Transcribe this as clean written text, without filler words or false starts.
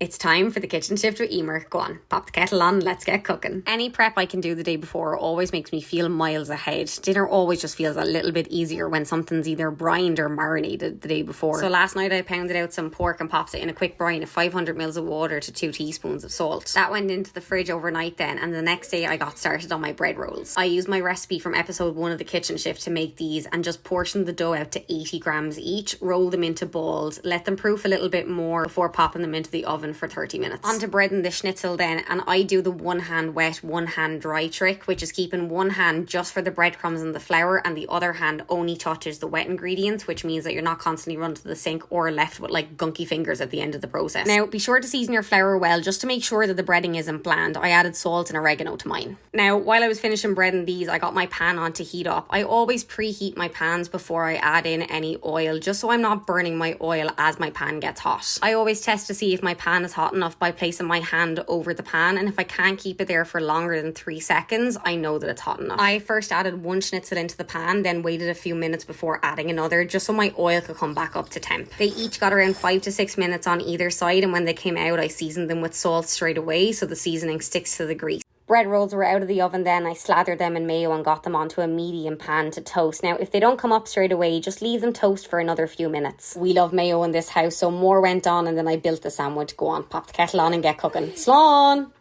It's time for the kitchen shift with Emer. Go on, pop the kettle on, let's get cooking. Any prep I can do the day before always makes me feel miles ahead. Dinner always just feels a little bit easier when something's either brined or marinated the day before. So last night I pounded out some pork and popped it in a quick brine of 500 mils of water to 2 teaspoons of salt. That went into the fridge overnight then, and the next day I got started on my bread rolls. I used my recipe from episode 1 of the kitchen shift to make these and just portioned the dough out to 80 grams each, rolled them into balls, let them proof a little bit more before popping them into the oven for 30 minutes. On to breading the schnitzel then, and I do the one hand wet, one hand dry trick, which is keeping one hand just for the breadcrumbs and the flour and the other hand only touches the wet ingredients, which means that you're not constantly running to the sink or left with like gunky fingers at the end of the process. Now be sure to season your flour well just to make sure that the breading isn't bland. I added salt and oregano to mine. Now while I was finishing breading these, I got my pan on to heat up. I always preheat my pans before I add in any oil, just so I'm not burning my oil as my pan gets hot. I always test to see if my pan is hot enough by placing my hand over the pan, and if I can't keep it there for longer than 3 seconds, I know that it's hot enough. I first added one schnitzel into the pan, then waited a few minutes before adding another, just so my oil could come back up to temp. They each got around 5 to 6 minutes on either side, and when they came out I seasoned them with salt straight away so the seasoning sticks to the grease. Bread rolls were out of the oven then. I slathered them in mayo and got them onto a medium pan to toast. Now, if they don't come up straight away, just leave them toast for another few minutes. We love mayo in this house, so more went on and then I built the sandwich. Go on, pop the kettle on and get cooking. Slán!